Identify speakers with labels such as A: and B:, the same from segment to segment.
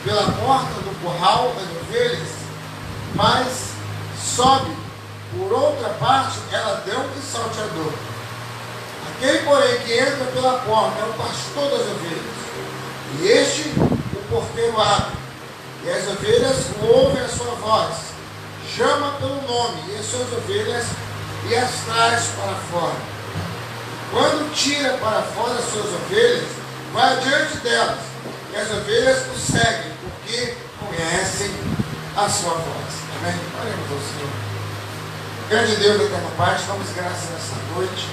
A: pela porta do curral das ovelhas, mas sobe por outra parte ladrão e salteador. Aquele, porém, que entra pela porta é o pastor das ovelhas. E este, o porteiro abre, e as ovelhas ouvem a sua voz, chama pelo nome, e as suas ovelhas, e as traz para fora. Quando tira para fora as suas ovelhas, vai adiante delas, e as ovelhas o seguem, porque conhecem a sua voz. Amém? Oremos ao Senhor. Grande Deus, eterno Pai, damos graças nessa noite.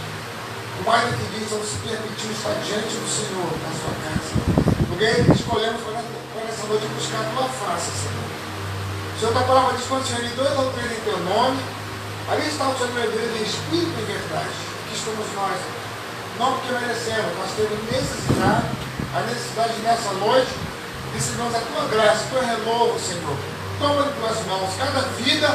A: O mais do que isso, nos permitiu estar diante do Senhor, na sua casa. Porque escolhemos para essa noite buscar a tua face, Senhor. O Senhor da palavra diz: quando se reunir dois ou três em teu nome, ali está o Senhor, meu Deus, em espírito e verdade. Aqui estamos nós, não porque merecemos, nós temos a necessidade nessa noite, recebemos a tua graça, o teu renovo, Senhor. Toma em tuas mãos cada vida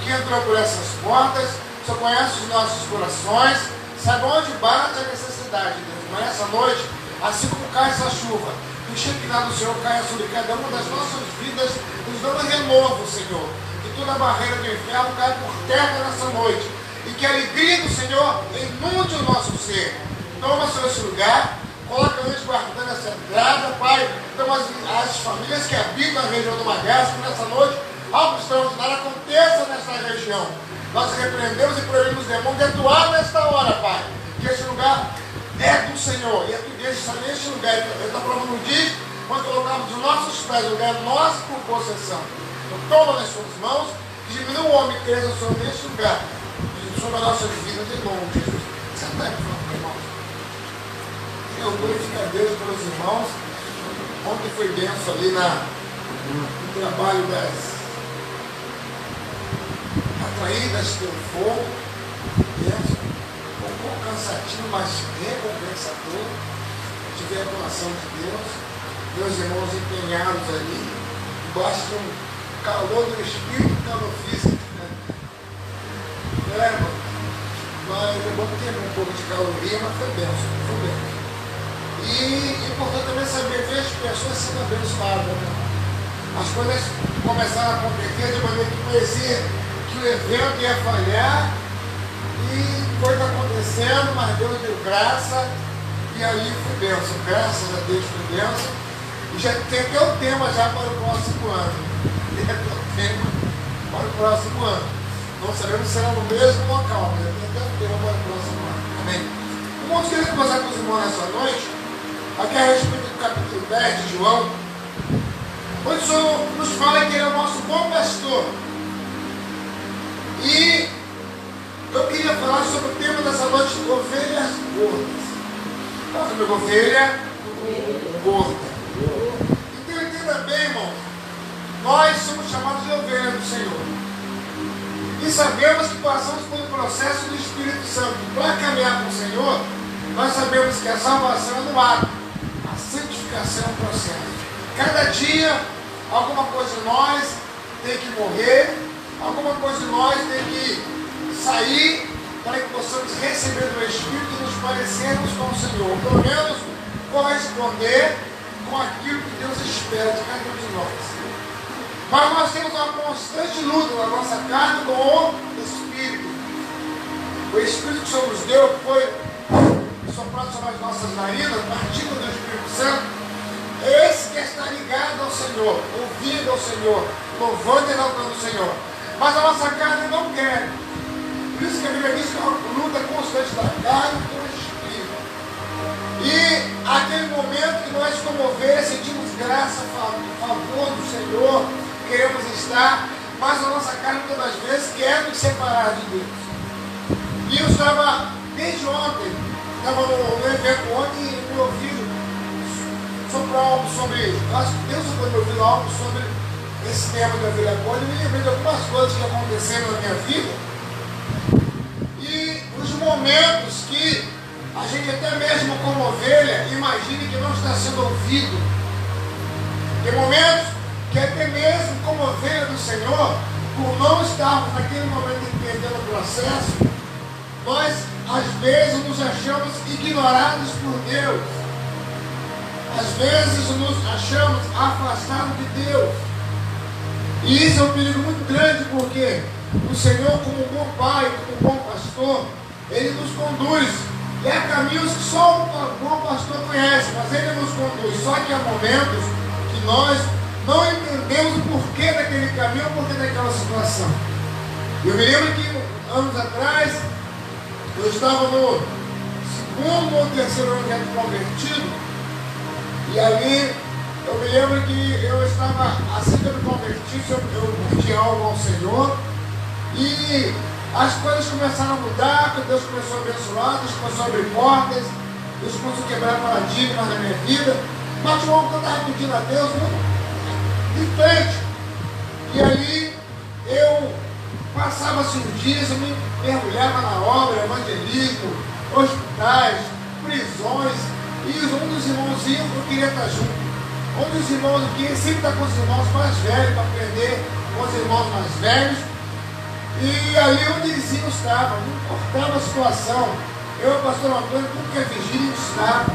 A: que entrou por essas portas. O Senhor conhece os nossos corações, sabe onde bate a necessidade, Deus. Mas nessa noite, assim como cai essa chuva, o Shekinah do Senhor caia sobre cada uma das nossas vidas, nos dando renovo, Senhor. Que toda a barreira do inferno caia por terra nessa noite. E que a alegria do Senhor inunde o nosso ser. Toma, Senhor, esse lugar. Coloca antes guardando essa entrada, Pai. Então as famílias que habitam a região do Magaço, que nessa noite algo extraordinário aconteça nesta região. Nós repreendemos e proibimos os demônios de atuar nesta hora, Pai. Que esse lugar é do Senhor. E a tua igreja está neste lugar. A tua palavra nos diz, nós colocamos os nossos pés no lugar nosso por possessão. Então toma nas suas mãos, diminua o homem que cresça sobre neste lugar. E sobre as nossas vidas, em nome de Jesus. Senta aí, por favor, irmãos. Eu glorifico a Deus pelos irmãos. Ontem foi benção ali no trabalho das atraídas pelo fogo. Benção. Um pouco cansativo, mas recompensador. Tive a coração de Deus. Meus irmãos empenhados ali, debaixo de um calor do Espírito e calor físico. Mas é bom ter um pouco de caloria, mas foi benção. Foi benção. E importante também saber ver as pessoas sendo abençoadas. Né? As coisas começaram a acontecer de maneira que parecia que o evento ia falhar e foi acontecendo, mas Deus deu graça e aí foi bênção. Graças a Deus foi bênção. E já tem até o tema já para o próximo ano. Tem até o tema para o próximo ano. Não sabemos se será no mesmo local, mas tem até o tema para o próximo ano. Amém? Irmãos, queria conversar com os irmãos nessa noite. Aqui a respeito do capítulo 10 de João, onde o Senhor nos fala que Ele é o nosso bom pastor. E eu queria falar sobre o tema dessa noite, ovelhas gordas. Fala comigo, ovelha gorda. Então entenda bem, irmão, nós somos chamados de ovelhas do Senhor. E sabemos que passamos por um processo do Espírito Santo. Para caminhar com o Senhor, nós sabemos que a salvação é no ato. Santificação é um processo. Cada dia, alguma coisa de nós tem que morrer, alguma coisa de nós tem que sair para que possamos receber do Espírito e nos parecermos com o Senhor. Pelo menos corresponder com aquilo que Deus espera de cada um de nós. Mas nós temos uma constante luta na nossa carne com o Espírito. O Espírito que o Senhor nos deu foi soprado sobre as nossas narinas, partindo do Espírito Santo, é esse que está ligado ao Senhor, ouvindo ao Senhor, louvando e exaltando o Senhor. Mas a nossa carne não quer. Por isso que a Bíblia diz que é uma luta constante da carne com o Espírito. E aquele momento que nós, como ovelhas, sentimos graça, favor do Senhor, queremos estar, mas a nossa carne todas as vezes quer nos separar de Deus. E eu estava, desde ontem, estava no evento ontem e me ouviram sobre algo sobre. Acho que Deus foi me ouvindo algo sobre esse tema da ovelha gorda. E me lembrei de algumas coisas que aconteceram na minha vida. E os momentos que a gente, até mesmo como ovelha, imagine que não está sendo ouvido. Tem momentos que, até mesmo como ovelha do Senhor, por não estarmos naquele momento entendendo o processo, nós às vezes nos achamos ignorados por Deus. Às vezes nos achamos afastados de Deus. E isso é um perigo muito grande, porque o Senhor, como um bom pai, como um bom pastor, Ele nos conduz. E há caminhos que só um bom pastor conhece, mas Ele nos conduz. Só que há momentos que nós não entendemos o porquê daquele caminho, o porquê daquela situação. Eu me lembro que anos atrás, eu estava no segundo ou terceiro ano de convertido, e ali eu me lembro que eu estava, assim que eu me converti, eu pedi algo ao Senhor, e as coisas começaram a mudar, Deus começou a abençoar, Deus começou a abrir portas, Deus começou a quebrar paradigmas na minha vida, mas tinha algo que eu estava pedindo a Deus muito de frente. E ali eu passava-se uns dias, eu me mergulhava na obra, evangelismo, hospitais, prisões, e um dos irmãozinhos eu queria estar junto. Um dos irmãos aqui sempre está com os irmãos mais velhos, para aprender com os irmãos mais velhos. E ali onde eles iam estava, não importava a situação. Eu e o pastor Antônio, tudo que é vigília, estava.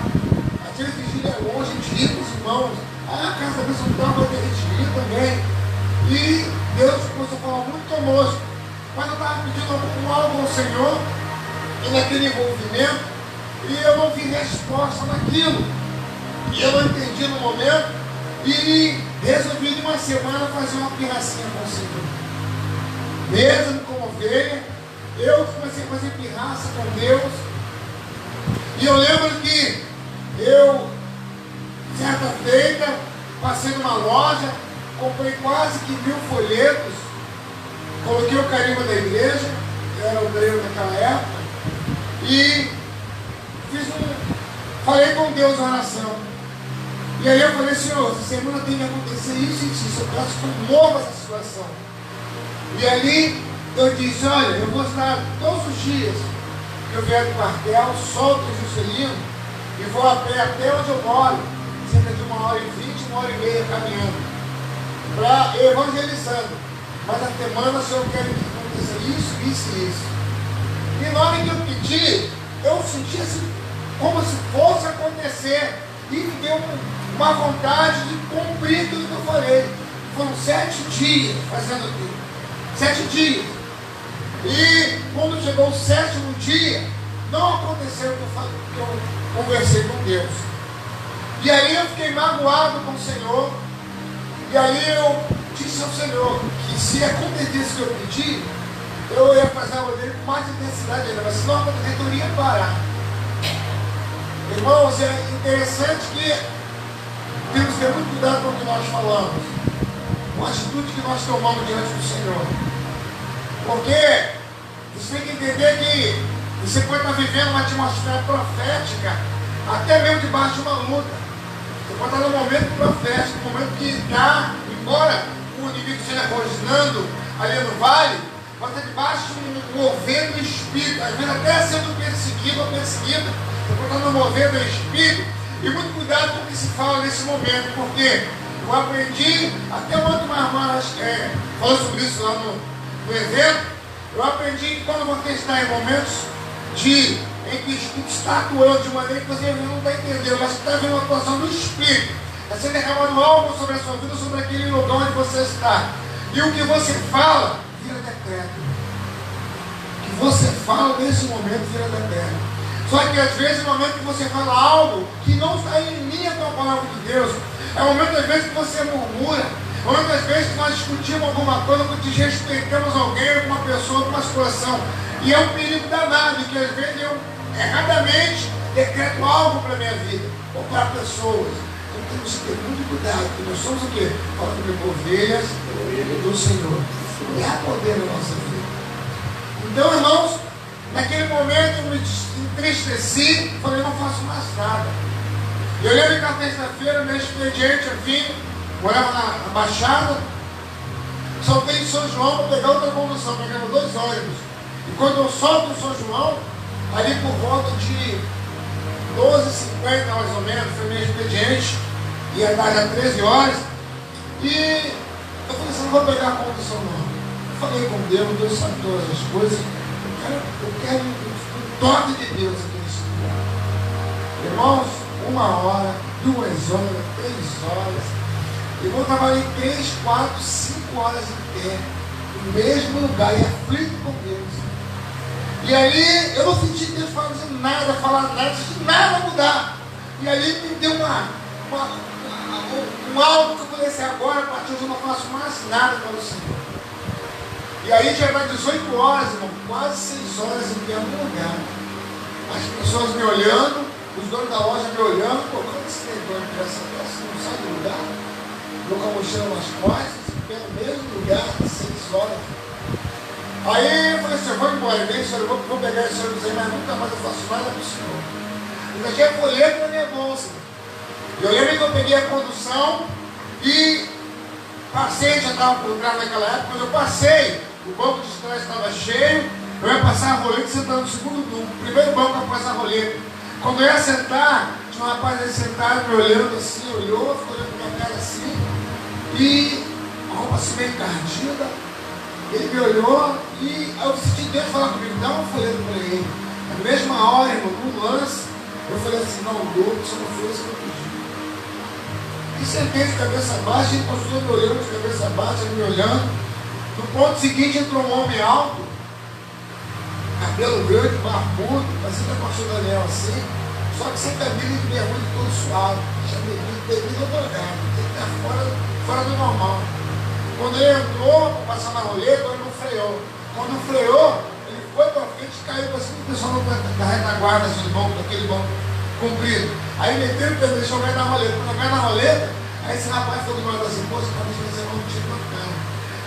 A: Aquele vigília é longe, a gente ia com os irmãos. A casa da bênção estava, a gente ia também. E Deus começou a falar muito conosco. Mas eu estava pedindo algo ao Senhor, e naquele envolvimento, e eu não vi resposta naquilo. E eu não entendi no momento, e resolvi de uma semana fazer uma pirracinha com o Senhor. Mesmo como ovelha, eu comecei a fazer pirraça com Deus. E eu lembro que eu, certa feita, passei numa loja, comprei quase que 1000 folhetos, coloquei o carimbo da igreja, eu era obreiro naquela época, e falei com Deus em oração. E aí eu falei, Senhor, essa semana tem que acontecer isso e isso, eu peço que tu mova essa situação. E ali eu disse, olha, eu vou estar todos os dias que eu vier do quartel, solto o Juscelino e vou a pé até onde eu moro, cerca de 1h20, 1h30 caminhando, para evangelizando. Mas a semana o Senhor quer que aconteça isso, isso e isso. E na hora que eu pedi, eu senti assim, como se fosse acontecer, e me deu uma vontade de cumprir tudo que eu falei. Foram 7 dias fazendo tudo. 7 dias. E quando chegou o 7º dia, não aconteceu o que eu conversei com Deus. E aí eu fiquei magoado com o Senhor. E aí eu disse ao Senhor que se acontecesse o que eu pedi, eu ia fazer a obra dele com mais intensidade ainda, mas senão a eu ia parar. Irmãos, é interessante que temos que ter muito cuidado com o que nós falamos, com a atitude que nós tomamos diante do Senhor. Porque você tem que entender que você pode estar vivendo uma atmosfera profética, até mesmo debaixo de uma luta. Você pode estar num momento profético, num momento que está, embora o inimigo esteja rosnando ali no vale, pode estar debaixo de um mover do Espírito, às vezes até sendo perseguido ou perseguida. Você pode estar no mover do Espírito. E muito cuidado com o que se fala nesse momento, porque eu aprendi, até ontem uma irmã falou sobre isso lá no evento, eu aprendi que quando você está em momentos em que o Espírito está atuando de maneira que você não está entendendo, mas está vendo uma atuação do Espírito, está sendo derramado algo sobre a sua vida, sobre aquele lugar onde você está, e o que você fala vira decreto. O que você fala nesse momento vira decreto. Só que às vezes, no momento que você fala algo que não está em linha com a palavra de Deus, é o momento às vezes que você murmura, é o momento às vezes que nós discutimos alguma coisa, que desrespeitamos alguém, alguma pessoa, alguma situação. E é um perigo danado, que às vezes eu erradamente decreto algo para a minha vida, ou para pessoas. Então temos que ter muito cuidado, porque nós somos o quê? Falando de ovelhas do Senhor. E há poder na nossa vida. Então, irmãos, naquele momento eu me entristeci, falei, não faço mais nada. Eu lembro que na terça-feira, meu expediente, eu vim, morava na Baixada, soltei em São João para pegar outra condução, pegando 2 ônibus. E quando eu solto em São João, ali por volta de 12h50 mais ou menos, foi meu expediente, ia dar já 13 horas, e eu falei assim, não vou pegar a condução não. Eu falei com Deus, Deus sabe todas as coisas, eu quero um toque de Deus aqui nesse lugar. Irmãos, 1 hora, 2 horas, 3 horas. Eu vou trabalhar 3, 4, 5 horas em pé, no mesmo lugar, e aflito com Deus. E aí eu não senti Deus fazendo nada, falar nada, não senti nada mudar. E aí me deu um algo que eu falei assim, agora a partir de hoje eu não faço mais nada para o Senhor. E aí já vai 18 horas, irmão, quase 6 horas em pé no lugar. As pessoas me olhando, os donos da loja me olhando, pô, como esse negócio de essa peça não sai do lugar? Eu com a mochila nas costas, pelo mesmo lugar, 6 horas. Aí eu falei assim, eu vou embora, bem, senhor, eu vou pegar esse ônibus aí, mas nunca mais eu faço nada para o senhor. Eu já tinha folheto na minha bolsa. Eu lembro que eu peguei a condução e passei, já estava por trás naquela época, quando eu passei, o banco de trás estava cheio, eu ia passar a roleta sentado no segundo, no primeiro banco após a roleta. Quando eu ia sentar, tinha um rapaz aí sentado me olhando assim, olhou, ficou olhando pra minha cara assim, e a roupa assim meio encardida. Ele me olhou e eu senti Deus falar comigo, dá uma folheta para ele. Na mesma hora, irmão, no lance, eu falei assim, não dou, isso não foi isso que eu pedi. E sentei de cabeça baixa, ele continuou me olhando de cabeça baixa, ele me olhando. No ponto seguinte entrou um homem alto, cabelo grande, barbudo, parecia com o Daniel assim, só que sem camisa e bermuda todo suado, tinha bebido drogado, tem que estar fora do normal. Quando ele entrou, para passar na roleta, ele não freou. Quando freou, ele foi para frente e caiu assim, o pessoal da retaguarda, assim, daquele banco comprido. Aí meteu o pé, deixou cair na roleta. Quando caiu na roleta, aí esse rapaz falou do meu lado assim, pô, você pode levar um tiro na cara.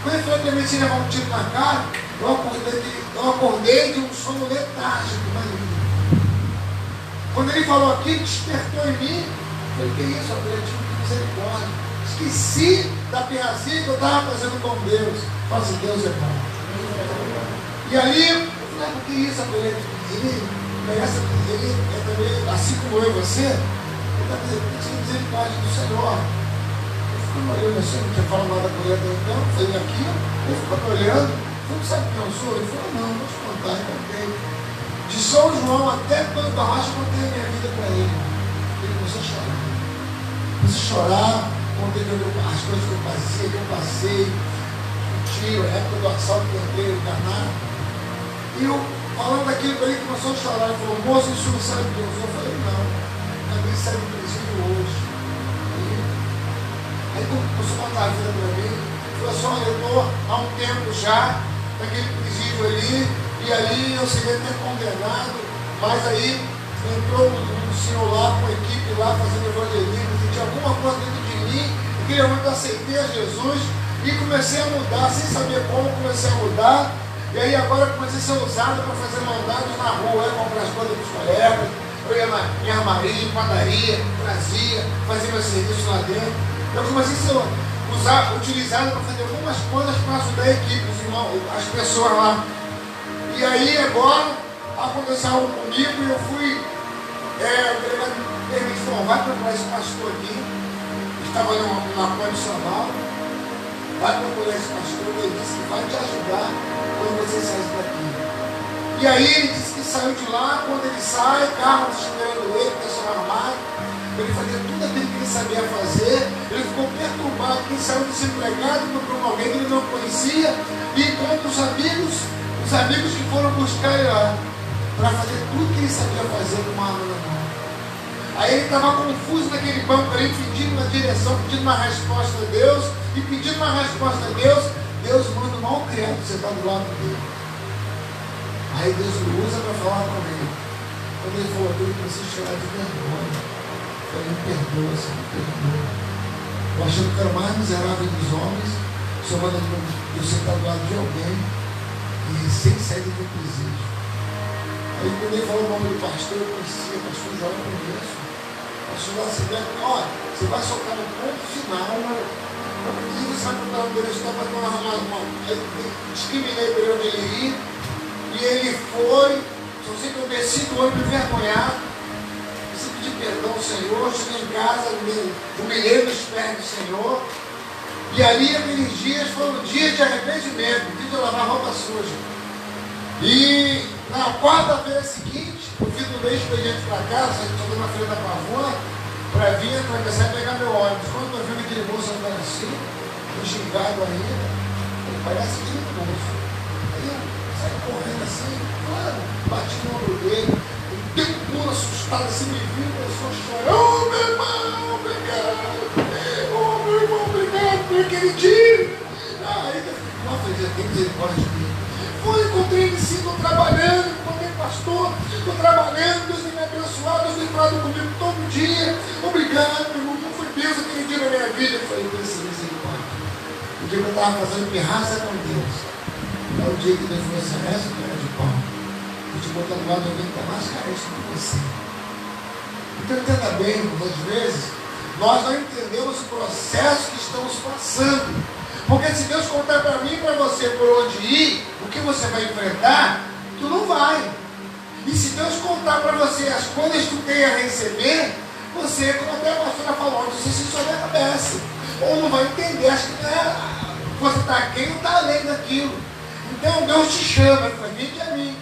A: Quando ele falou que ele me levar um tiro na cara, eu acordei de um sono letárgico, maligno. Quando ele falou aqui, despertou em mim, eu falei, que isso, eu tive que misericórdia. Esqueci da pirracinha que eu estava fazendo com Deus. Fala assim, Deus é bom. E ali, eu falei, por que isso, Apolete? Ele é também, assim como eu e você, ele está pedindo misericórdia do Senhor. Eu fico me olhando assim, não tinha falado nada com ele até então, eu falei aqui, ele ficou me olhando, você não sabe quem eu sou? Ele falou, não, vou te contar, eu contei. De São João até Antônio da Rocha, eu contei a minha vida para ele. Ele começou a chorar. Começou a chorar. Contei as coisas que eu passei, o tiro, a época do assalto que eu entrei no Caná. E eu, falando daquilo para ele, começou a chorar. Ele falou, moço, isso não sabe de Deus. Eu falei, não, acabei de sair do presídio hoje. Aí começou a contar a vida para mim. Ele falou assim, olha, eu estou há um tempo já naquele presídio ali, e ali eu seria até condenado, mas aí entrou um senhor lá com a equipe lá fazendo evangelismo, e tinha alguma coisa dentro de mim, eu queria muito aceitei a Jesus e comecei a mudar, sem saber como, comecei a mudar, e aí agora comecei a ser usado para fazer maldade na rua, eu ia comprar as coisas dos colegas, eu ia em armaria, em padaria, trazia, fazia meu serviço lá dentro, eu comecei a ser utilizado para fazer algumas coisas para ajudar a equipe, os irmãos, as pessoas lá. E aí agora aconteceu algo comigo e eu fui, o delegado me permitiu, vai procurar esse pastor aqui, estava na condicional, vai procurar esse pastor, ele disse que vai te ajudar quando você sair daqui. E aí ele disse que saiu de lá, quando ele sai, carro esperando ele, pessoal armado, ele fazia tudo aquilo que ele sabia fazer, ele ficou perturbado, ele saiu desempregado, procurou alguém que ele não conhecia, e encontra os amigos que foram buscar ele lá, para fazer tudo que ele sabia fazer com uma arma na mão. Aí ele estava confuso naquele banco ali, pedindo uma direção, pedindo uma resposta a Deus, e pedindo uma resposta a Deus, Deus manda um mal criado você está do lado dele. Aí Deus o usa para falar com ele. Quando ele falou, eu preciso chorar de vergonha. Eu falei, me perdoa, Senhor, me perdoa. Eu achando que era o mais miserável dos homens, o Senhor manda eu sentar do lado de alguém e recém saído do presídio. Aí quando ele falou o nome do pastor, eu conhecia, pastor João Conheço. Pastor João Silvestre, olha, você vai soltar no ponto final, e você vai contar o endereço, está para tomar uma. Discriminei por onde ele ia, e ele foi, só sei que eu desci do ônibus envergonhado, preciso pedir perdão ao Senhor, cheguei em casa, humilhei nos pés do Senhor, e ali aqueles dias foram dias de arrependimento, dia de lavar roupa suja. E na quarta-feira seguinte, no fim do mês, expediente para casa, a gente estava na Feira da Pavuna, para vir atravessar e pegar meu ônibus. Quando eu estou vendo aquele moço andando assim, xingado ainda, ele parece que é moço. Aí eu saio correndo assim, claro, bati no ombro dele, ele deu um pulo assustado assim, me viu, começou a chorar. Oh, meu irmão, obrigado! Oh, meu irmão, obrigado por aquele dia! Aí eu falei, nossa, ele já tem misericórdia de mim. Encontrei ele sim, estou trabalhando, encontrei pastor, estou trabalhando, Deus tem me abençoado, Deus tem falado comigo todo dia. Obrigado, meu irmão, foi Deus aquele dia na minha vida. Eu falei, Deus, misericórdia. O dia que eu estava fazendo pirraça com Deus, é o dia que Deus falou assim, essa cara de pau, vou te botar do lado de alguém que está mais carente do que você. Então entenda bem, às vezes, nós não entendemos o processo que estamos passando. Porque se Deus contar para mim e para você por onde ir, o que você vai enfrentar, tu não vai. E se Deus contar para você as coisas que tu tem a receber, você, como até a pastora falou, você se sobe a cabeça. Ou não vai entender, acho que não é, você está aqui não está além daquilo. Então Deus te chama, para mim e a mim.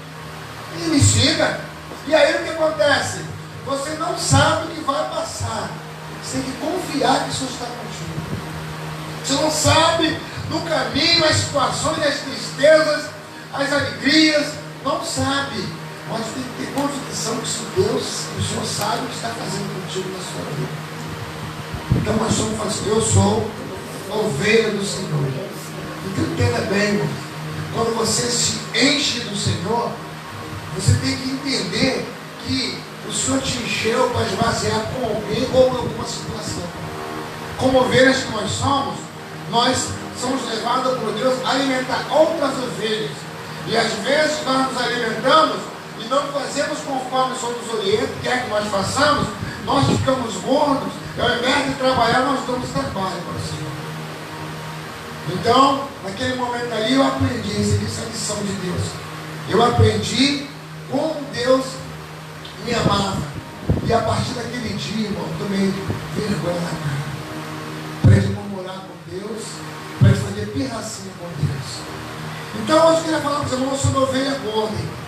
A: E me siga. E aí o que acontece? Você não sabe o que vai passar. Você tem que confiar que o Senhor está contigo. Você não sabe no caminho as situações, as tristezas, as alegrias, não sabe. Mas tem que ter convicção que o Senhor sabe o que está fazendo contigo na sua vida. Então nós somos assim, eu sou ovelha do Senhor. Então entenda bem, irmão, quando você se enche do Senhor, você tem que entender que o Senhor te encheu para esvaziar com alguém ou em alguma situação. Como ovelhas que nós somos levados por Deus a alimentar outras ovelhas. E às vezes nós nos alimentamos e não fazemos conforme o Senhor nos orienta, quer que nós façamos, nós ficamos gordos, e ao invés de trabalhar, nós damos trabalho para o Senhor. Então, naquele momento ali, eu aprendi, recebi essa lição de Deus. Eu aprendi como Deus me amava. E a partir daquele dia, irmão, eu tomei vergonha na cara. Aprendi a murmurar com Deus, aprendi a fazer pirracinha com Deus. Então, hoje eu queria falar com os irmãos sobre a ovelha gorda.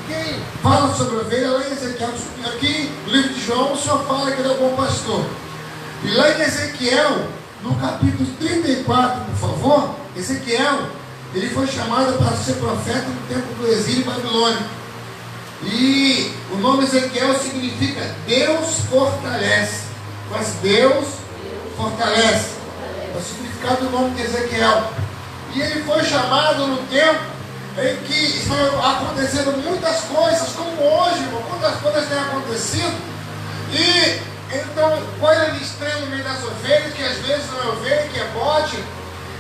A: Quem fala sobre a ovelha, lá em Ezequiel, aqui no livro de João, o Senhor fala que ele é o bom pastor. E lá em Ezequiel, no capítulo 34, por favor, Ezequiel, ele foi chamado para ser profeta no tempo do exílio babilônico. E o nome Ezequiel significa Deus fortalece. Mas Deus fortalece. É o significado do nome de Ezequiel. E ele foi chamado no tempo em que estão acontecendo muitas coisas, como hoje, quantas coisas têm acontecido, e então coisa de estranho no meio das ovelhas, que às vezes não é ovelha, que é bode,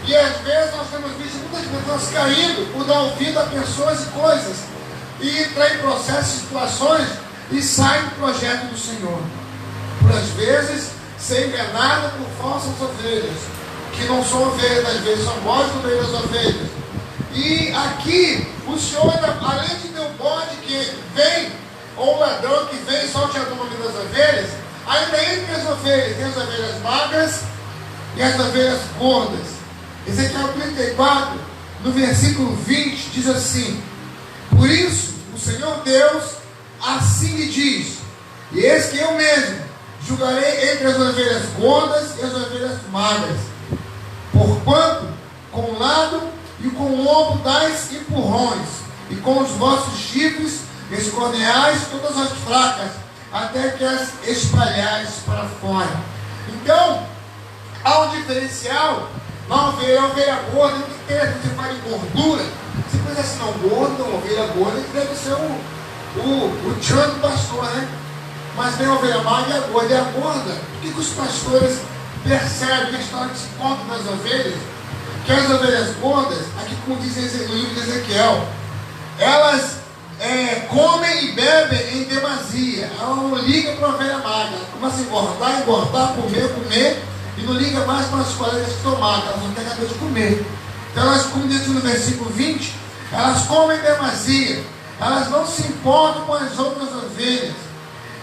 A: e às vezes nós temos visto muitas pessoas caindo por dar ouvido a pessoas e coisas, e entrar em processos, situações, e saem do projeto do Senhor, por às vezes ser enganado por falsas ovelhas, que não são ovelhas, às vezes são bodes no meio das ovelhas. E aqui, o Senhor, além de ter o bode que vem, ou o ladrão que vem salteando o meio das ovelhas, ainda entre as ovelhas, tem as ovelhas magras e as ovelhas gordas. Ezequiel 34, no versículo 20, diz assim: por isso, o Senhor Deus assim lhe diz, e eis que eu mesmo julgarei entre as ovelhas gordas e as ovelhas magras, porquanto, com um lado e com o ombro dais empurrões, e com os vossos chifres escorneais todas as fracas, até que as espalhais para fora. Então, há um diferencial na ovelha gorda, que você fala em gordura. Você pensa assim, não, gordo, não, ovelha gorda, que deve ser o tchan do pastor, né? Mas tem a ovelha magra e a gorda. E a gorda, o que os pastores percebem na história que se conta das ovelhas? Que as ovelhas gordas, aqui como diz no livro de Ezequiel, elas comem e bebem em demasia. Ela não liga para a ovelha magra. Ela começa a engordar, comer, e não liga mais para as colegas que estão magras. Ela não tem nada de comer. Então elas, como diz no versículo 20, elas comem em demasia. Elas não se importam com as outras ovelhas.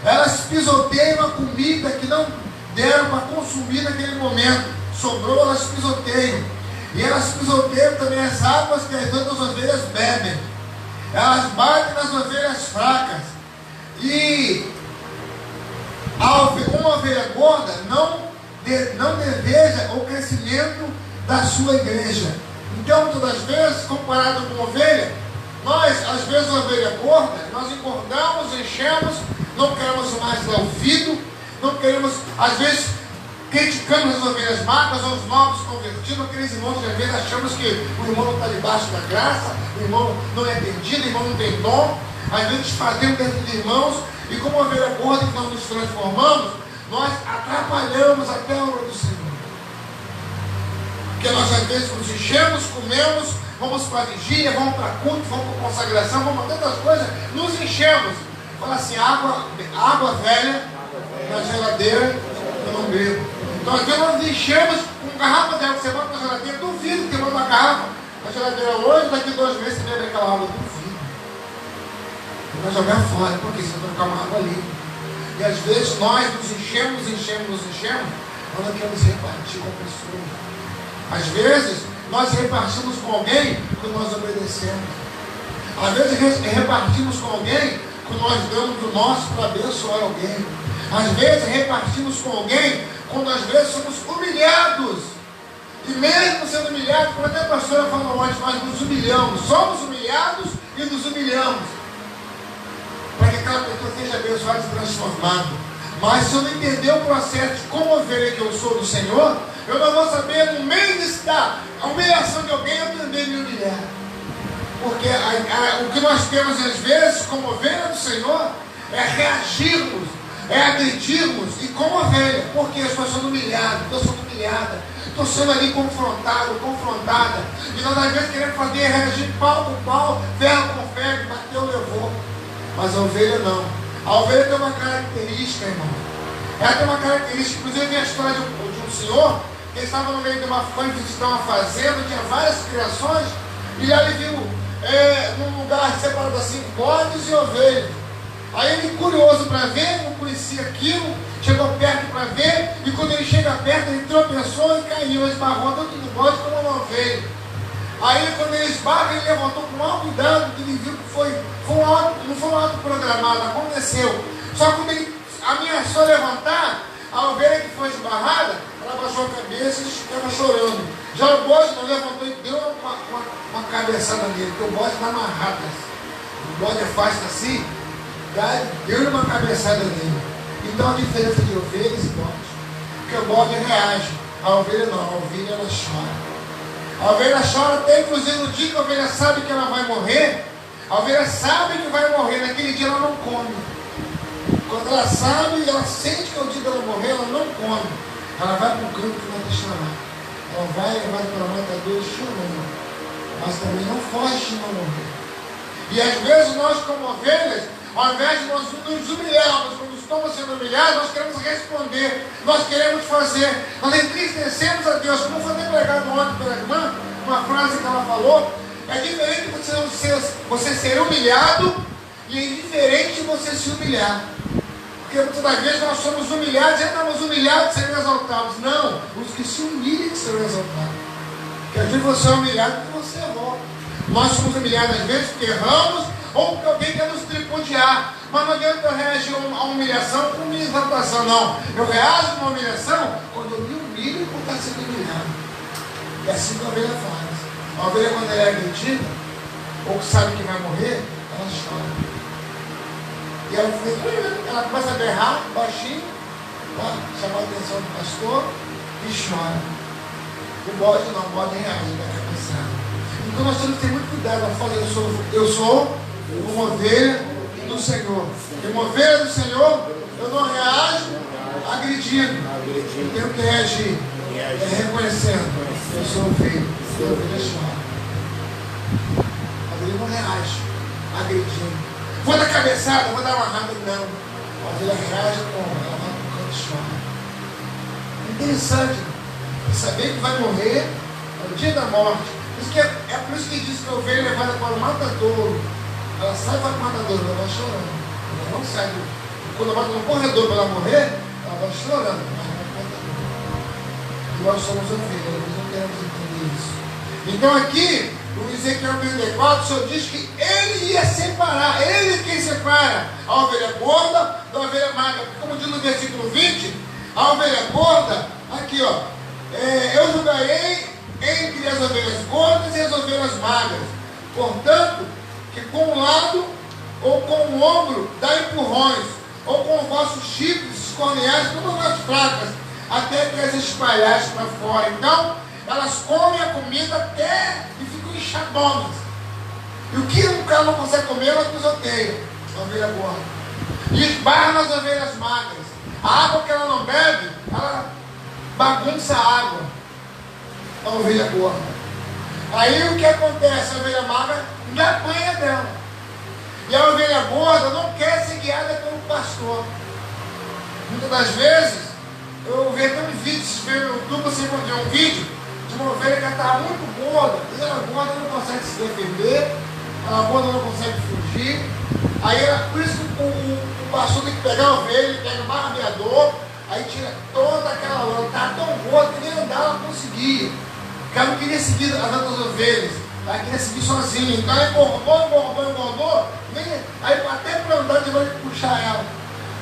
A: Elas pisoteiam a comida que não deram para consumir naquele momento. Sobrou, elas pisoteiam. E elas pisoteiam também as águas que as outras ovelhas bebem. Elas batem nas ovelhas fracas. E uma ovelha gorda não deseja o crescimento da sua igreja. Então, muitas das vezes, comparado com ovelha, nós, às vezes, ovelha gorda, nós engordamos, enchemos, não queremos mais dar ouvido, não queremos, às vezes, criticamos as ovelhas magras ou os novos convertidos, aqueles irmãos que às vezes achamos que o irmão não está debaixo da graça, o irmão não é atendido, o irmão não tem dom. Às vezes fazemos dentro de irmãos, e como ovelha gorda que nós nos transformamos, nós atrapalhamos até a obra do Senhor. Porque nós às vezes nos enchemos, comemos, vamos para a vigília, vamos para culto, vamos para a consagração, vamos para tantas coisas, nos enchemos. Fala assim, água velha na geladeira, eu não bebo. Então às vezes nós nos enchemos com garrafa de água que você bota na geladeira, duvido que bota uma garrafa na geladeira hoje, daqui 2 meses você bebe aquela água, duvido. Vai jogar fora, porque você vai trocar uma água ali. E às vezes nós nos enchemos, nós não queremos repartir com a pessoa. Às vezes nós repartimos com alguém quando nós obedecemos. Às vezes repartimos com alguém quando nós damos o nosso para abençoar alguém. Às vezes repartimos com alguém quando às vezes somos humilhados. E mesmo sendo humilhados, como até a pastora falou antes, nós nos humilhamos. Somos humilhados e nos humilhamos. Para que aquela pessoa seja abençoada e transformada. Mas se eu não entender o processo de como ovelha que eu sou do Senhor, eu não vou saber, no meio da humilhação de alguém, eu também me humilhar. Porque o que nós temos às vezes, como ovelha do Senhor, é reagirmos, é agredirmos, e como ovelha, porque eu estou sendo humilhado, estou sendo humilhada, estou sendo ali confrontado, confrontada, e nós às vezes queremos fazer reagir pau com pau, ferro com ferro, bateu, levou. Mas a ovelha não. A ovelha tem uma característica, irmão. Ela tem uma característica, inclusive tem a história de um senhor que estava no meio de uma foi visitar uma fazenda, tinha várias criações, e lá ele viu num lugar separado assim, bodes e ovelhas. Aí ele, curioso para ver, não conhecia aquilo, chegou perto para ver, e quando ele chega perto, ele tropeçou e caiu, esbarrou tanto no bode como na ovelha. Aí quando ele esbarra, ele levantou com maior cuidado, porque ele viu que não foi um ato programado, aconteceu. Só que quando ele ameaçou levantar, a ovelha que foi esbarrada, ela baixou a cabeça e estava chorando. Já o bode não levantou e deu uma cabeçada nele, porque o bode está amarrado. O bode afasta assim, deu uma cabeçada nele. Então a diferença de ovelhas e bodes, porque o bode reage, a ovelha não, a ovelha ela chora. A ovelha chora até inclusive no dia que a ovelha sabe que ela vai morrer. A ovelha sabe que vai morrer, naquele dia ela não come. Quando ela sabe, ela sente que é o dia dela morrer, ela não come. Ela vai para o canto que vai deixar lá. Ela vai para o matador chorando. Mas também não foge de não morrer. E às vezes nós, como ovelhas, ao invés de nós nos humilharmos, quando estamos sendo humilhados, nós queremos responder, nós queremos fazer, nós entristecemos a Deus. Como foi pregado ontem pela irmã, uma frase que ela falou, é diferente você ser humilhado e é indiferente você se humilhar. Porque muitas das vezes nós somos humilhados e estamos humilhados e serão exaltados. Não, os que se humilham serão exaltados. Porque às vezes você é humilhado porque você errou. Nós somos humilhados às vezes porque erramos ou porque alguém quer nos tripudiar. Mas não adianta eu reagir a uma humilhação com minha exaltação, não. Eu reajo a uma humilhação quando eu me humilho por estar sendo humilhado. É assim que a ovelha faz. A ovelha, quando ela é agredida, ou sabe que vai morrer, ela chora. E ela começa a berrar baixinho, para chamar a atenção do pastor, e chora. O bode não, o bode reage, vai cabeçada. Então nós temos que ter muito cuidado. Ela fala, eu sou uma ovelha do Senhor. E uma ovelha do Senhor, eu não reajo agredindo. Eu tenho que reagir. Reconhecendo. Eu sou ovelha. E a ovelha chora. A ovelha não reage agredindo. Vou dar cabeçada, vou dar uma rada, não. A ovelha reage como? Ela vai para o canto e chora. Interessante. Saber que vai morrer no dia da morte. É por isso que diz que a ovelha é levada para o matadouro. Ela sai para o matadouro, ela vai chorando. Ela não sai. Quando ela vai no corredor para ela morrer, ela vai chorando. Mas vai para o matadouro. E nós somos ovelhas, nós não queremos entender isso. Então aqui, o Ezequiel 34, o Senhor diz que Ele ia separar, Ele é quem separa a ovelha gorda da ovelha magra. Como diz no versículo 20, a ovelha gorda, aqui ó, eu julgarei entre as ovelhas gordas e as ovelhas magras. Portanto, que com um lado ou com o ombro dá empurrões, ou com os vossos chifres escorneais todas as fracas, até que as espalhais para fora. Então, elas comem a comida até e ficam inchadonas. E o que um cara não consegue comer, ela pisoteia, a ovelha gorda. E esbarra nas ovelhas magras. A água que ela não bebe, ela bagunça a água. A ovelha gorda. Aí o que acontece? A ovelha magra ainda apanha dela. E a ovelha gorda não quer ser guiada pelo pastor. Muitas das vezes, eu vi até um vídeo, se vê no YouTube, você encontrou um vídeo de uma ovelha que estava muito gorda. E ela gorda não consegue se defender, ela gorda não consegue fugir. Aí, por isso o pastor tem que pegar a ovelha, ele pega o barbeador, aí tira toda aquela lã. Estava tão gorda que nem andar ela conseguia. Porque ela não queria seguir as outras ovelhas, ela queria seguir sozinha. Então ela engordou, aí até para andar de vai puxar ela.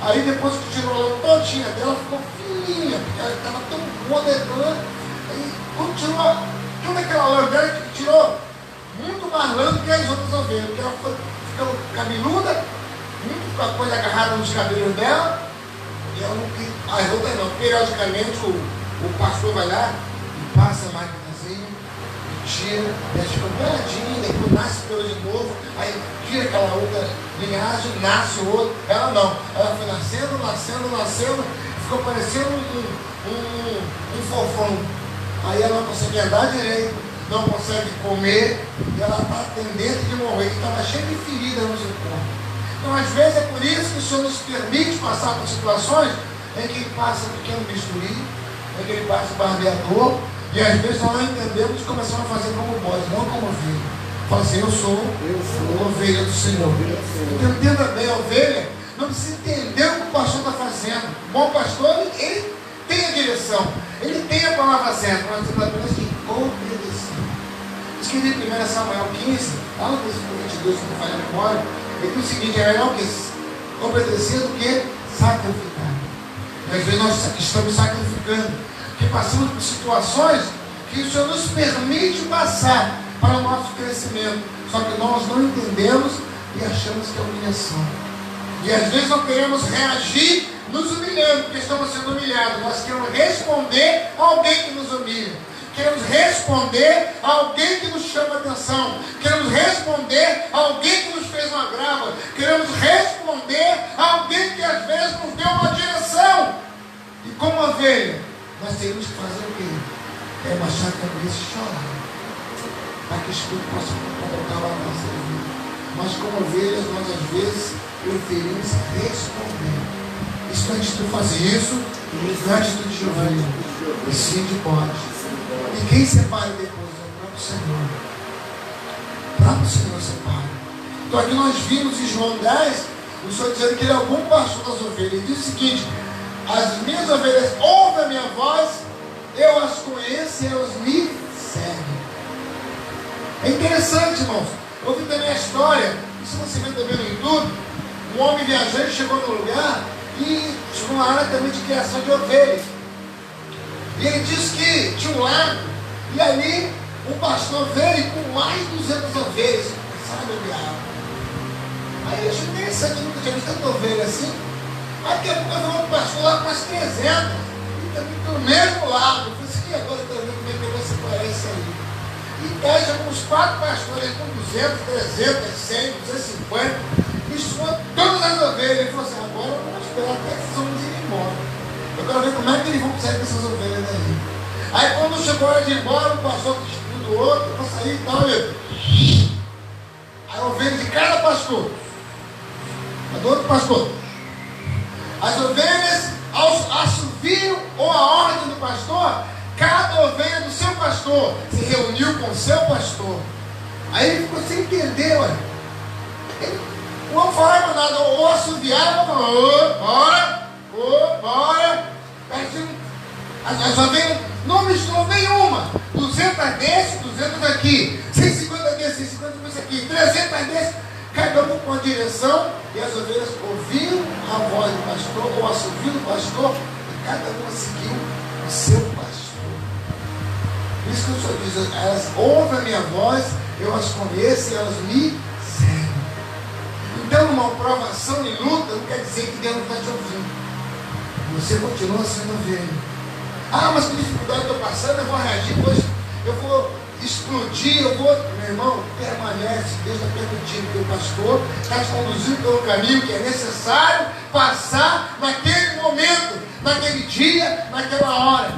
A: Aí depois que tirou a lã todinha dela, ficou fininha, porque ela estava tão gorda. Aí quando tirou toda aquela lã dela, que tirou muito mais lã do que as outras ovelhas, porque ela ficou cabeluda, muito com a coisa agarrada nos cabelos dela, e ela não queria, as outras não. Periodicamente o pastor vai lá e passa a máquinazinha, e tira, e ela fica boladinha, depois nasce pelo de novo, aí tira aquela outra linhagem, nasce o outro. Ela não, ela foi nascendo, ficou parecendo um fofão. Aí ela não consegue andar direito, não consegue comer, e ela está tendente de morrer, e estava cheia de ferida no seu corpo. Então, às vezes, é por isso que o Senhor nos permite passar por situações em que ele passa pequeno bisturi, em que ele passa barbeador, e às vezes nós não entendemos e começamos a fazer como bode, não como ovelha. Fala assim, eu sou ovelha do Senhor. Então, entenda bem, a ovelha não precisa entender o que o pastor está fazendo. O bom pastor, ele tem a direção, ele tem a palavra certa, mas nós temos apenas que obedecer. Diz que em 1 Samuel 15, lá no versículo 22, se não falha a memória, ele diz o seguinte: é melhor que obedecer do que sacrificar. E às vezes nós estamos sacrificando, porque passamos por situações que o Senhor nos permite passar para o nosso crescimento, só que nós não entendemos e achamos que é humilhação. E às vezes não queremos reagir nos humilhando, porque estamos sendo humilhados. Nós queremos responder a alguém que nos humilha, queremos responder a alguém que nos chama a atenção, queremos responder a alguém que nos fez uma grava, queremos responder a alguém que às vezes nos deu uma direção. E como ovelha, nós temos que fazer o quê? É baixar a cabeça e chorar, para que o Espírito possa colocar a nossa vida. Mas como ovelhas, nós às vezes preferimos responder. Isso não é atitude de fazer isso, não é atitude de ovelha, e sim de bode. E quem separa depois é o próprio Senhor. O próprio Senhor separa. Então aqui nós vimos em João 10, o Senhor dizendo que ele é o bom pastor das ovelhas. Ele diz o seguinte: as minhas ovelhas ouvem a minha voz, eu as conheço e elas me seguem. É interessante, irmãos. Eu vi também a história, isso você vê também no YouTube, um homem viajante chegou no lugar e chegou uma área também de criação de ovelhas. E ele disse que tinha um lago, e ali o pastor veio com mais de 200 ovelhas, começaram a beber água. Aí eu achei interessante, nunca tinha visto tanta ovelha assim. Aí daqui a pouco eu vi um pastor lá com umas 300, e também do mesmo lado. Eu falei assim, e agora também como é que você parece aí? E daí chegou uns 4 pastores com 200, 300, 100, 250, e soou todas as ovelhas. Ele falou assim, agora vamos esperar até que eles vão ir embora. Eu quero ver como é que eles vão sair dessas ovelhas daí. Aí quando chegou a hora de ir embora, o pastor despediu do outro, para sair e tal, e a ovelha de cada pastor, a do outro pastor, as ovelhas assoviam ou a ordem do pastor, cada ovelha do seu pastor se reuniu com o seu pastor. Aí ele ficou sem entender, olha. O homem falava nada, ou assoviava, bora. As ovelhas não misturou nenhuma. 200 desse, 200 daqui, 150 desse, possa ouvir o pastor, e cada uma seguiu o seu pastor. Por isso que o Senhor diz, elas ouvem a minha voz, eu as conheço e elas me seguem. Então, uma provação e luta não quer dizer que Deus não está te ouvindo. Você continua sendo ovelha. Ah, mas que dificuldade eu estou passando, eu vou reagir, eu vou explodir, meu irmão, permanece, Deus está permitindo que o pastor está te conduzindo pelo caminho que é necessário passar naquele momento, naquele dia, naquela hora.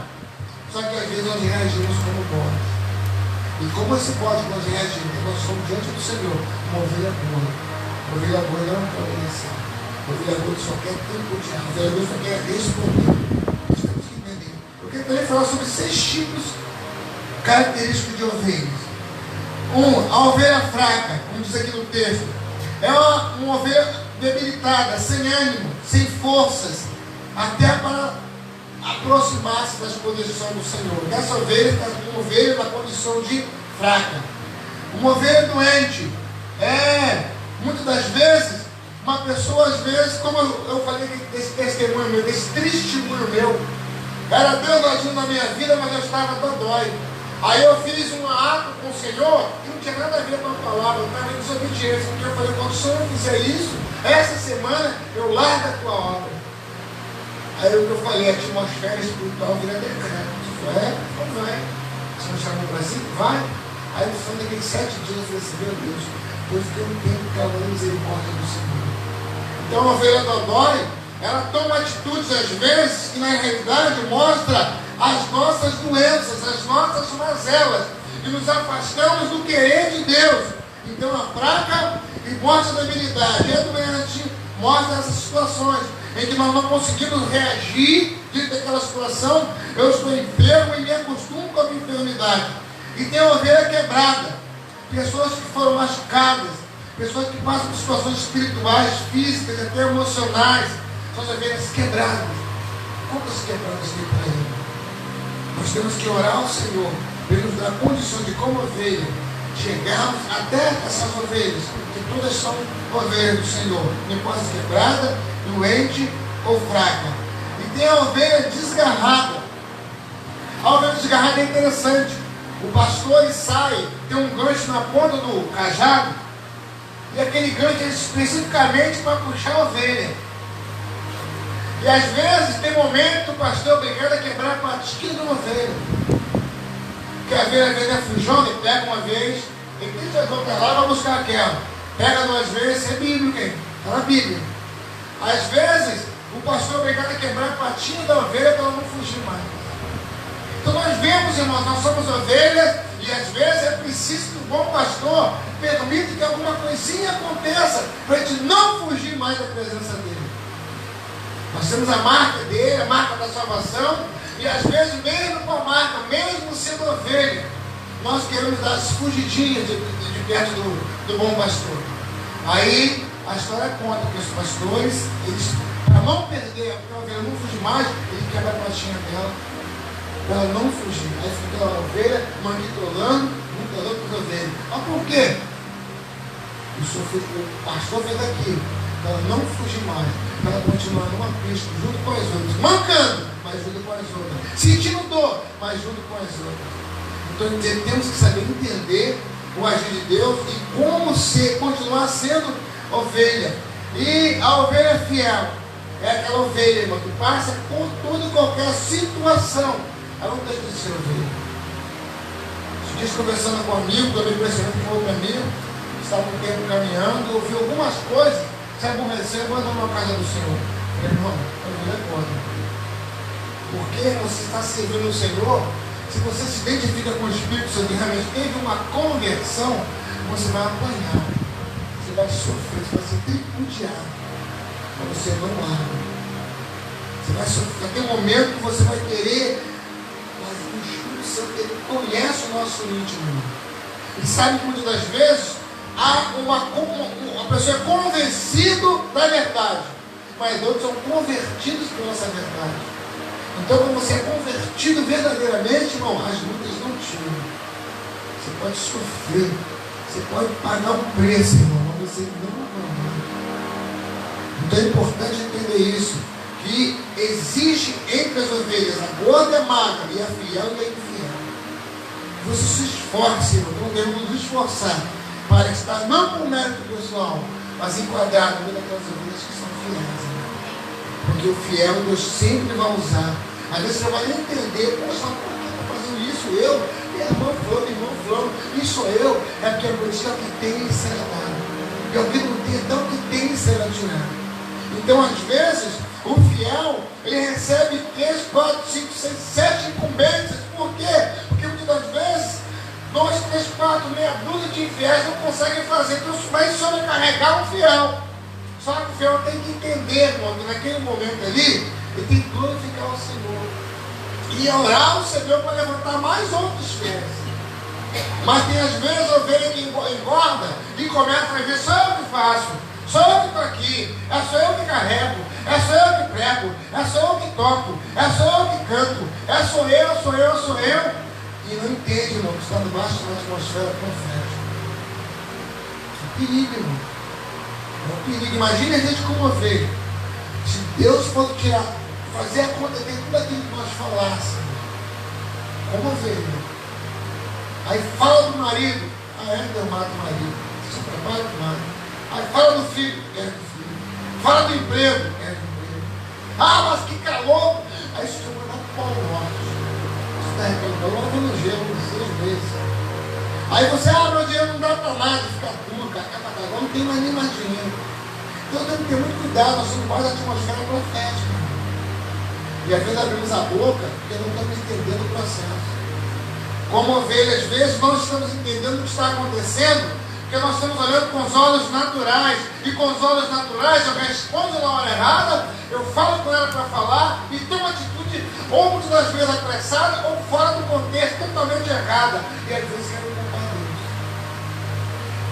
A: Só que às vezes nós reagimos como bodes. E como esse bode nós reagimos? Nós somos diante do Senhor, uma ovelha boa. Uma ovelha boa não quer obedecer. Uma ovelha boa só quer temporar. Uma ovelha boa só quer responder. Nós temos que entender. Eu quero também falar sobre 6 tipos característicos de ovelhas. A ovelha fraca, como diz aqui no texto, é uma ovelha debilitada, sem ânimo, sem forças, até para aproximar-se das posições do Senhor. Essa ovelha está uma ovelha na condição de fraca. Uma ovelha doente muitas das vezes, uma pessoa, às vezes, como eu falei desse testemunho meu, desse testemunho meu, era Deus agindo na minha vida, mas eu estava dodói. Aí eu fiz um ato com o Senhor que não tinha nada a ver com a palavra, eu estava em desobediência, porque eu falei, quando o Senhor fizer isso, essa semana eu largo a tua obra. Aí o que eu falei, a atmosfera espiritual vira decreto. Então vai. Você me chamou para si? Vai. Aí no final daqueles 7 dias eu falei assim, meu Deus, eu fiquei um tempo clamando a misericórdia do Senhor. Então a ovelha dodói, ela toma atitudes às vezes que na realidade mostra as nossas doenças, as nossas mazelas, e nos afastamos do querer de Deus. Então a fraca e mostra a debilidade, a doente mostra essas situações em que nós não conseguimos reagir diante daquela situação. Eu estou enfermo e me acostumo com a minha enfermidade. E tem a ovelha quebrada, pessoas que foram machucadas, pessoas que passam por situações espirituais, físicas, até emocionais, são as ovelhas quebradas. Quantas quebradas tem para ele? Nós temos que orar ao Senhor, para nos dar condições de, como ovelha, chegarmos até essas ovelhas, que todas são ovelhas do Senhor, não importa se quebrada, doente ou fraca. E tem a ovelha desgarrada. A ovelha desgarrada é interessante. O pastor ele sai, tem um gancho na ponta do cajado, e aquele gancho é especificamente para puxar a ovelha. E às vezes tem momentos que o pastor é obrigado a quebrar a patinha de uma ovelha. Porque a ovelha às vezes é fujona, e pega uma vez, e deixa voltar lá e vai buscar aquela. Pega 2 vezes, é bíblico, hein? Está na Bíblia. Às vezes, o pastor é obrigado a quebrar a patinha da ovelha para ela não fugir mais. Então nós vemos, irmãos, nós somos ovelhas e às vezes é preciso que o bom pastor permita que alguma coisinha aconteça para a gente não fugir mais da presença dele. Nós temos a marca dele, a marca da salvação, e às vezes mesmo com a marca, mesmo sendo ovelha, nós queremos dar as fugidinhas de perto do bom pastor. Aí a história conta que os pastores, eles, para não perder, porque a ovelha não fugir mais, ele quebra a patinha dela, para ela não fugir. Aí fica aquela ovelha manitolando para as ovelhas. Mas por quê? O pastor fez aquilo, para ela não fugir mais, para ela continuar numa pista, junto com as outras, mancando, mas junto com as outras, sentindo dor, mas junto com as outras. Então temos que saber entender o agir de Deus e como continuar sendo ovelha. E a ovelha fiel é aquela ovelha, irmão, que passa por toda e qualquer situação. Ela não deixa de ser ovelha. Esses dias conversando com um amigo, também conhecendo com outro amigo, estava um tempo caminhando, ouvi algumas coisas, se aborreceu, mandou na casa do Senhor. Eu falei, irmão, a ovelha é contra. Porque você está servindo o Senhor, se você se identifica com o Espírito Santo e realmente teve uma conversão, você vai apanhar, você vai sofrer, você vai ser tripudiado, mas você não larga. Você vai sofrer, até o momento que você vai querer, mas o Espírito Santo, ele conhece o nosso íntimo. Ele sabe que muitas das vezes uma pessoa é convencida da verdade, mas outros são convertidos por essa verdade. Então, quando você é convertido verdadeiramente, irmão, as lutas não tiram. Você pode sofrer, você pode pagar um preço, irmão, mas você não vai. Então é importante entender isso. que existe entre as ovelhas, a gorda e a magra, e a fiel e a infiel. Você se esforce, irmão, então devemos nos esforçar para estar não com mérito pessoal, mas enquadrado no meio daquelas ovelhas que são fiéis. Irmão. Porque o fiel Deus sempre vai usar. Às vezes você vai nem entender, poxa, por que eu estou fazendo isso? Eu, irmão fulano, isso sou eu. É porque a notícia que tem lhe será dado. E alguém não tem, então que tem lhe será tirado. Então, às vezes, o fiel, ele recebe 3, 4, 5, 6, 7 incumbências. Por quê? Porque muitas vezes, 2, 3, 4, meia dúzia de infiéis não conseguem fazer. Então, vai sobrecarregar o fiel. Só que o fiel tem que entender, irmão, que naquele momento ali, ele tem que glorificar o Senhor. E orar ao Senhor para levantar mais outros fiéis. Mas tem às vezes a ovelha que engorda e começa a dizer, sou eu que faço, sou eu que estou aqui, é só eu que carrego, é só eu que prego, é só eu que toco, é só eu que canto, é sou eu. E não entende, irmão, que está debaixo de uma atmosfera profética. É um perigo, irmão. É um perigo. Imagine a gente como ovelha. Se Deus fosse tirar, fazer acontecer tudo aquilo que nós falássemos, como ovelha. Aí fala do marido, eu mato o marido, se prepara para o marido. Aí fala do filho, quero do filho. Fala do emprego, quero do emprego. Mas que calor! Aí isso eu vou dar para o Paulo Norte. Você está arrependendo, eu vou no gelo por 6 meses. Aí você, meu dinheiro não dá para nada, fica duro, agora não tem mais nem mais dinheiro. Então tem que ter muito cuidado, nós somos mais atmosfera profética. E às vezes abrimos a boca porque não estamos entendendo o processo. Como ovelha, às vezes não estamos entendendo o que está acontecendo, porque nós estamos olhando com os olhos naturais, e com os olhos naturais eu respondo na hora errada, eu falo com ela para falar, e tenho uma atitude, ou muitas das vezes apressada, ou fora do contexto, totalmente errada, e às vezes quero culpar Deus.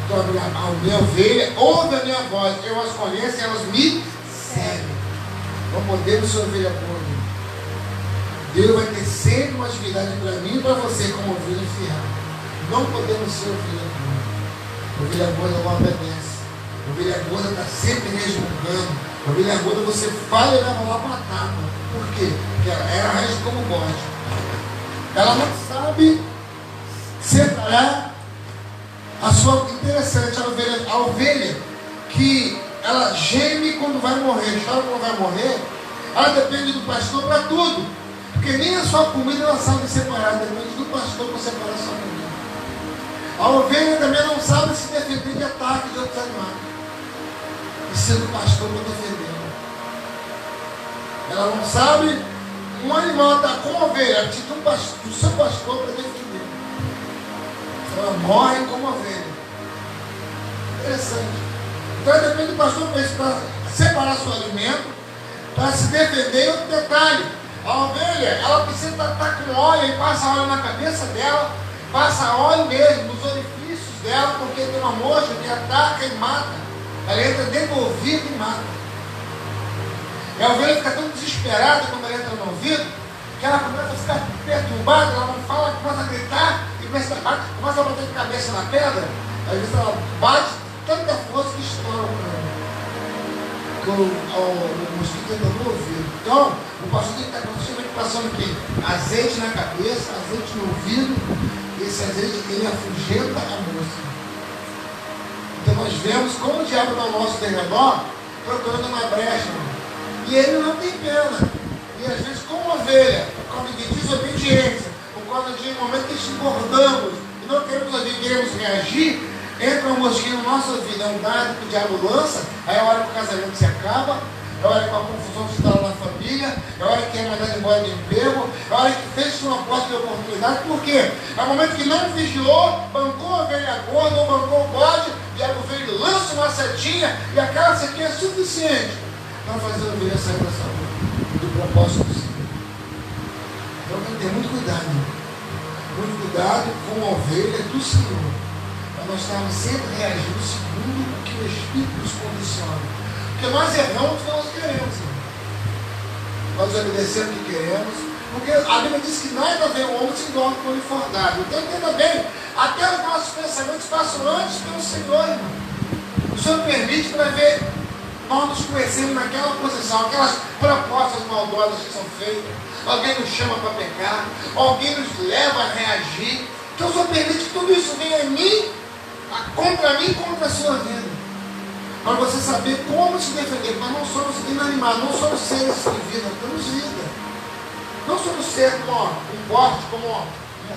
A: Então a minha ovelha ouve a minha voz, eu as conheço e elas me seguem. Não podemos ser ovelha boa. Deus vai ter sempre uma atividade para mim e para você como ovelha fiel. Não podemos ser ovelha gorda. Ovelha gorda não obedece. Ovelha gorda está sempre resmungando. Ovelha gorda você fala e leva lá para a tapa. Por quê? Porque ela rege como bode. Ela não sabe separar a sua... Interessante, a ovelha que ela geme quando vai morrer. Sabe quando vai morrer? Ela depende do pastor para tudo. Porque nem a sua comida ela sabe separar, depende do pastor para separar a sua comida. A ovelha também não sabe se defender de ataque de outros animais. Precisa do pastor para defender. Ela não sabe, um animal está com a ovelha, precisa do seu pastor para defender. Ela morre como ovelha. Interessante. Então depende do pastor para separar seu alimento, para se defender. E outro detalhe. A ovelha, ela precisa estar com óleo e passa óleo na cabeça dela, passa óleo mesmo nos orifícios dela, porque tem uma mosca que ataca e mata. Ela entra dentro do ouvido e mata. E a ovelha fica tão desesperada quando ela entra no ouvido, que ela começa a ficar perturbada, ela não fala, começa a gritar, e começa a bater a cabeça na pedra. Às vezes ela bate tanta força que estoura o crânio. O mosquito entra no ouvido. Então, o pastor tem que estar constantemente passando aqui azeite na cabeça, azeite no ouvido, e esse azeite ele afugenta a moça. Então nós vemos como o diabo está ao nosso derredor, procurando uma brecha. E ele não tem pena. E às vezes, como ovelha, por causa de desobediência, por causa de um momento que engordamos e não queremos agir, queremos reagir, entra um mosquinho na nossa vida, é um dardo que o diabo lança, aí é a hora que o casamento se acaba, é a hora que a confusão se instala na família, é a hora que é mandado embora de emprego, é a hora que fecha uma porta de oportunidade. Por quê? É o momento que não vigilou, bancou a ovelha gorda ou bancou o bode, e a ovelha lança uma setinha, e aquela setinha é suficiente para fazer a ovelha sair da saúde, do propósito do Senhor. Então tem que ter muito cuidado, muito cuidado com a ovelha do Senhor. Nós estamos sempre reagindo segundo o que o Espírito nos condiciona. Porque nós erramos o que nós queremos. Nós obedecemos o que queremos. Porque a Bíblia diz que nada a ver o homem se dorme quando ele for dado. Então entenda bem, até os nossos pensamentos passam antes pelo Senhor, irmão. O Senhor permite para ver nós nos conhecemos naquela posição, aquelas propostas maldosas que são feitas, alguém nos chama para pecar, alguém nos leva a reagir, que o Senhor permite que tudo isso venha em mim, contra mim, contra a sua vida. Para você saber como se defender. Nós não somos inanimados, não somos seres sem vida, nós temos vida. Não somos seres como um corte, como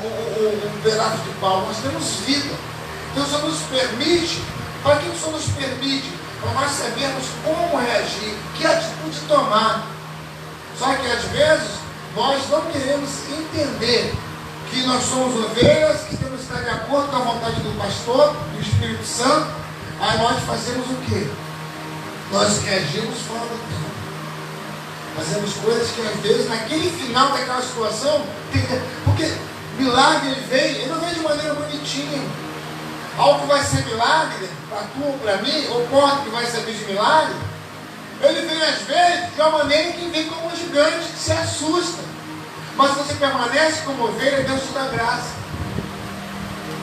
A: um pedaço de pau, nós temos vida. Então o Senhor nos permite. Para que o Senhor nos permite? Para nós sabermos como reagir, que atitude tomar. Só que às vezes nós não queremos entender que nós somos ovelhas, que temos que estar de acordo com a vontade do pastor, do Espírito Santo. Aí nós fazemos o quê? Nós reagimos fora do tempo. Fazemos coisas que às vezes, naquele final daquela situação, porque milagre ele não vem de maneira bonitinha. Algo que vai ser milagre, para tu ou para mim, ou porta que vai servir de milagre, ele vem às vezes de uma maneira que vem como um gigante, que se assusta. Mas se você permanece como ovelha, Deus te dá graça.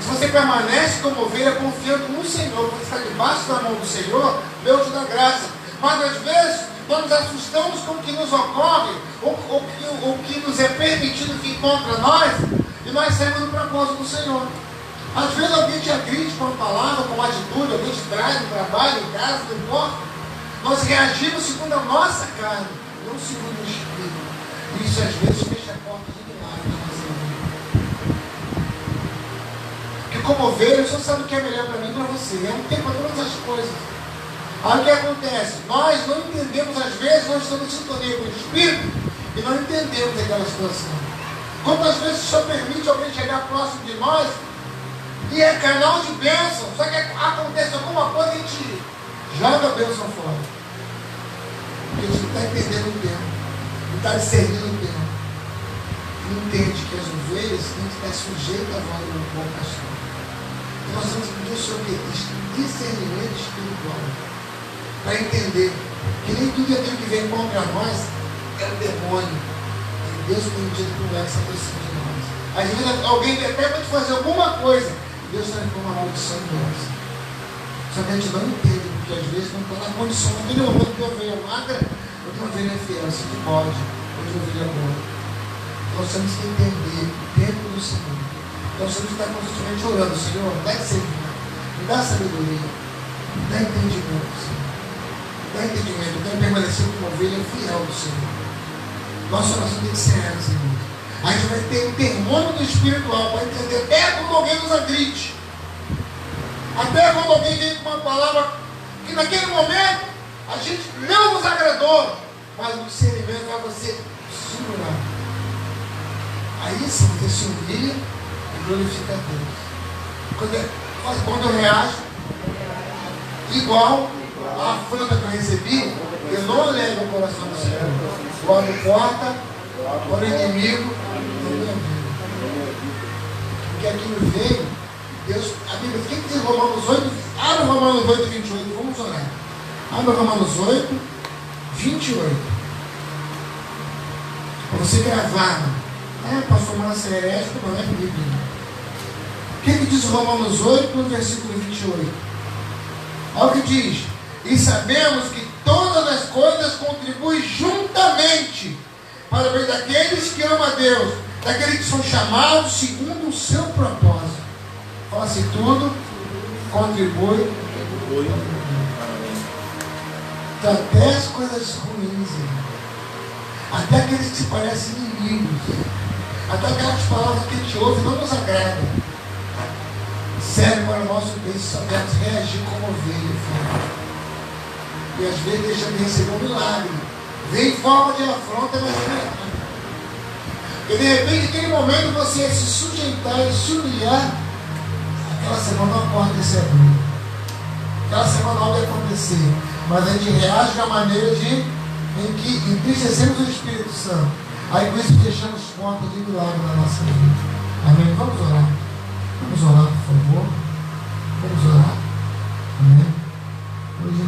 A: Se você permanece como ovelha, confiando no Senhor, você está debaixo da mão do Senhor, Deus te dá graça. Mas às vezes, nós nos assustamos com o que nos ocorre, ou que nos é permitido vir contra nós, e nós saímos do propósito do Senhor. Às vezes alguém te agride com uma palavra, com uma atitude, alguém te traz no trabalho, em casa, não importa. Nós reagimos segundo a nossa carne, não segundo o Espírito. E isso às vezes fecha a porta de milagres na nossa vida. Porque como ovelha, o Senhor sabe o que é melhor para mim e para você. É um tempo para todas as coisas. Aí o que acontece? Nós não entendemos, às vezes, nós estamos em sintonia com o Espírito e não entendemos aquela situação. Quantas vezes o Senhor permite alguém chegar próximo de nós e é canal de bênção, só que acontece alguma coisa e a gente joga a bênção fora. Porque a gente não está entendendo o tempo, não está discernindo o tempo. Não entende que as ovelhas têm que estar sujeitas à voz do bom pastor. E nós temos que pedir o Senhor discernimento espiritual, para entender que nem tudo aquilo que vem contra nós é o demônio. E Deus permite que não é que se aproxime de nós. Às vezes alguém até pode fazer alguma coisa, Deus transforma uma maldição em bênção. Só que a gente não entende, porque às vezes não está na condição, naquele momento de ovelha magra, ou de ovelha fiel, assim que pode, ou de ovelha boa. Nós temos que entender o tempo do Senhor. Nós temos que estar constantemente orando, Senhor, dá discernimento, me dá sabedoria, me dá entendimento, Senhor. Me dá entendimento, eu quero permanecer como ovelha fiel do Senhor. Nossa oração tem que ser essa, Senhor. A gente vai ter um termômetro espiritual para entender até quando alguém nos agride. Até quando alguém vem com uma palavra que naquele momento a gente não nos agradou, mas o discernimento vai você segurar. Aí sim você se humilha e glorifica a Deus. Quando eu reajo, igual a afronta que eu recebi, eu não levo o coração do Senhor. Quando porta, quando o inimigo, porque aqui me veio, Deus, a Bíblia, o que diz Romanos 8? Abre Romanos 8, 28, vamos orar. Abre Romanos 8, 28. Para você gravar. Pastor Márcio é herético, não é Bíblia. O que diz Romanos 8, no versículo 28? Olha o que diz. E sabemos que todas as coisas contribuem juntamente para o bem daqueles que amam a Deus, daqueles que são chamados segundo o seu propósito. Fala assim, tudo contribui. Então, até as coisas ruins, até aqueles que se parecem inimigos, até aquelas palavras que a gente ouve não nos agradam, serve para o nosso bem se soubermos reagir como ovelha. E às vezes deixamos de receber um milagre. Vem em forma de afronta, mas não é. E de repente, naquele momento, você ia se sujeitar e se humilhar. Aquela semana não aconteceu. Aquela semana algo ia acontecer. Mas a gente reage de uma maneira em que entristecemos o Espírito Santo. Aí com isso deixamos portas de milagre na nossa vida. Amém? Vamos orar. Vamos orar, por favor. Vamos orar. Amém? Hoje